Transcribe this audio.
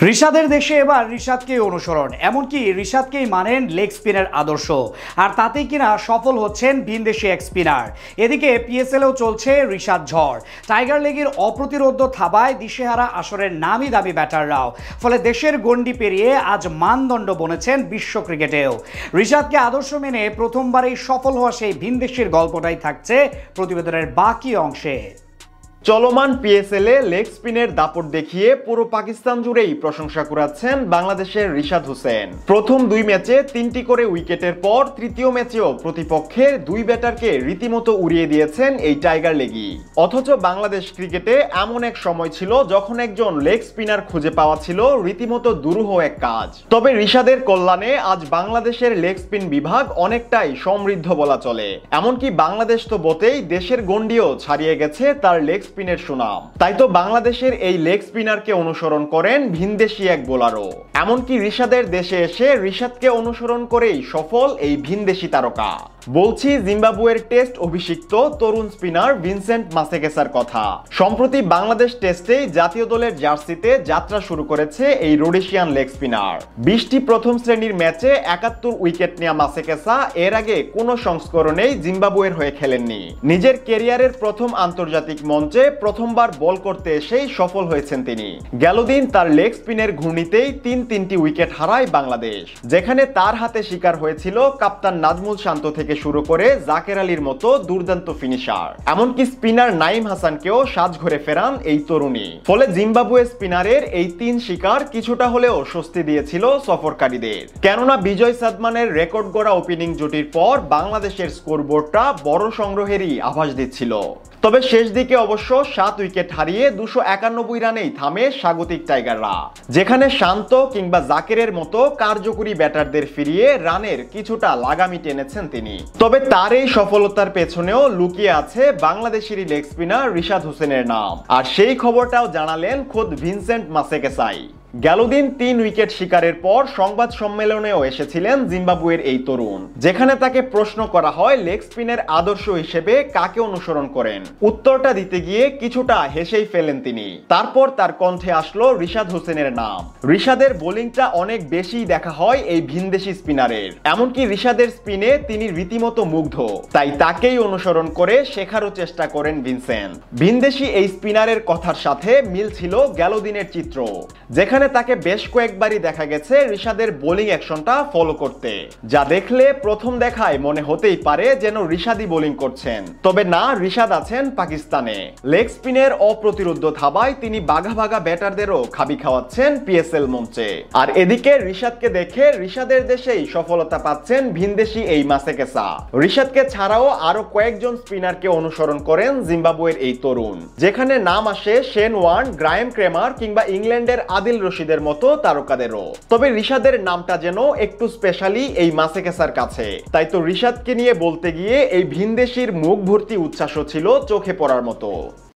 রিশাদের দেশে এবার রিশাদকেই অনুসরণ, এমনকি রিশাদকেই মানেন লেগ স্পিনের আদর্শ, আর তাতেই কিনা সফল হচ্ছেন ভিনদেশি এক স্পিনার। এদিকে পিএসএলেও চলছে রিশাদ ঝড়। টাইগার লেগের অপ্রতিরোধ্য থাবায় দিশেহারা আসরের নামি দামি ব্যাটাররাও, ফলে দেশের গণ্ডি পেরিয়ে আজ মানদণ্ড বনেছেন বিশ্ব ক্রিকেটেও। রিশাদকে আদর্শ মেনে প্রথমবারেই সফল হওয়া সেই ভিনদেশির গল্পটাই থাকছে প্রতিবেদনের বাকি অংশে। চলমান পিএসএলে লেগ স্পিনের দাপট দেখিয়ে পুরো পাকিস্তান জুড়েই প্রশংসা কুড়াচ্ছেন বাংলাদেশের রিশাদ হোসেন। প্রথম দুই ম্যাচে 3টি করে উইকেটের পর তৃতীয় ম্যাচেও প্রতিপক্ষের দুই ব্যাটারকে রীতিমতো উড়িয়ে দিয়েছেন এই টাইগার লেগি। অথচ বাংলাদেশ ক্রিকেটে এমন এক সময় ছিল যখন একজন লেগ স্পিনার খুঁজে পাওয়া ছিল রীতিমতো দুরূহ এক কাজ। তবে রিশাদের কল্যাণে আজ বাংলাদেশের লেগ স্পিন বিভাগ অনেকটাই সমৃদ্ধ বলা চলে। এমনকি বাংলাদেশ তো বটেই, দেশের গণ্ডিও ছাড়িয়ে গেছে তার লেগ স্পিনের সুনাম। তাই তো বাংলাদেশের এই লেগ স্পিনারকে অনুসরণ করেন ভিনদেশি এক বোলারও। এমনকি রিশাদের দেশে এসে রিশাদকে অনুসরণ করেই সফল এই ভিনদেশি তারকা। বলছি জিম্বাবুয়ের টেস্ট অভিষিক্ত তরুণ স্পিনার ভিনসেন্ট মাসেকেসার কথা। সম্প্রতি বাংলাদেশ টেস্টেই জাতীয় দলের জার্সিতে যাত্রা শুরু করেছে এই রোডেশিয়ান লেগ স্পিনার। 20টি প্রথম শ্রেণীর ম্যাচে 71 উইকেট নেওয়া মাসেকেসা এর আগে কোনো সংস্করণেই জিম্বাবুয়ের হয়ে খেলেননি। নিজের ক্যারিয়ারের প্রথম আন্তর্জাতিক মঞ্চে প্রথমবার বল করতে এসেই সফল হয়েছেন তিনি। গেল দিন তার লেগ স্পিনের ঘূর্ণিতেই তিনটি উইকেট হারায় বাংলাদেশ, যেখানে তার হাতে শিকার হয়েছিল কাপ্তান নাজমুল শান্ত থেকে শুরু করে জাকের আলীর মতো দুর্দান্ত ফিনিশার। এমনকি স্পিনার নাইম হাসানকেও সাজঘরে ফেরান এই তরুণী। ফলে জিম্বাবুয়ে স্পিনারের এই 3 শিকার কিছুটা হলেও স্বস্তি দিয়েছিল সফরকারীদের। কেননা বিজয় সাদমানের রেকর্ড গড়া ওপেনিং জুটির পর বাংলাদেশের স্কোরবোর্ডটা বড় সংগ্রহেরই আভাস দিচ্ছিল। তবে শেষ দিকে অবশ্য 7 উইকেট হারিয়ে 291 রানেই থামে স্বাগতিক টাইগাররা, যেখানে শান্ত কিংবা জাকেরের মতো কার্যকরী ব্যাটারদের ফিরিয়ে রানের কিছুটা লাগামি টেনেছেন তিনি। তবে তার এই সফলতার পেছনেও লুকিয়ে আছে বাংলাদেশেরই লেগ স্পিনার রিশাদ হোসেনের নাম, আর সেই খবরটাও জানালেন খোদ ভিনসেন্ট মাসেকেসাই। গেল দিন 3 উইকেট শিকারের পর সংবাদ সম্মেলনেও এসেছিলেন জিম্বাবুয়ের এই তরুণ, যেখানে তাকে প্রশ্ন করা হয় লেগ স্পিনের আদর্শ হিসেবে কাকে অনুসরণ করেন। উত্তরটা দিতে গিয়ে কিছুটা হেসেই ফেলেন তিনি। তারপর তার কণ্ঠে আসলো রিশাদ হোসেনের নাম। রিশাদের বোলিংটা অনেক বেশি দেখা হয় এই ভিনদেশি স্পিনারের, এমনকি রিশাদের স্পিনে তিনি রীতিমতো মুগ্ধ। তাই তাকেই অনুসরণ করে শেখারও চেষ্টা করেন ভিনসেন্ট। ভিনদেশি এই স্পিনারের কথার সাথে মিল ছিল গেল দিনের চিত্র, যেখানে তাকে বেশ কয়েকবারই দেখা গেছে রিশাদের বোলিং অ্যাকশনটা ফলো করতে, যা দেখলে প্রথম দেখায় মনে হতেই পারে যেন রিশাদই বোলিং করছেন। তবে না, রিশাদ আছেন পাকিস্তানে। লেগ স্পিনের অপ্রতিরোধ্য থাবায় তিনি বাঘা বাঘা ব্যাটারদেরও খাবি খাওয়াচ্ছেন পিএসএল মঞ্চে। আর এদিকে রিশাদকে দেখে রিশাদের দেশেই সফলতা পাচ্ছেন ভিনদেশি এই মাসেকেসা। রিশাদকে ছাড়াও আরো কয়েকজন স্পিনারকে অনুসরণ করেন জিম্বাবুয়ের এই তরুণ, যেখানে নাম আসে শেন ওয়ার্ন, গ্রায়েম ক্রেমার কিংবা ইংল্যান্ডের আদিল রশিদের মতো তারকাদেরও। তবে রিশাদের নামটা যেন একটু স্পেশালি এই মাসেকেসার কাছে। তাই তো রিশাদকে নিয়ে বলতে গিয়ে এই ভিনদেশির মুখ ভর্তি উচ্ছ্বাসও ছিল চোখে পড়ার মতো।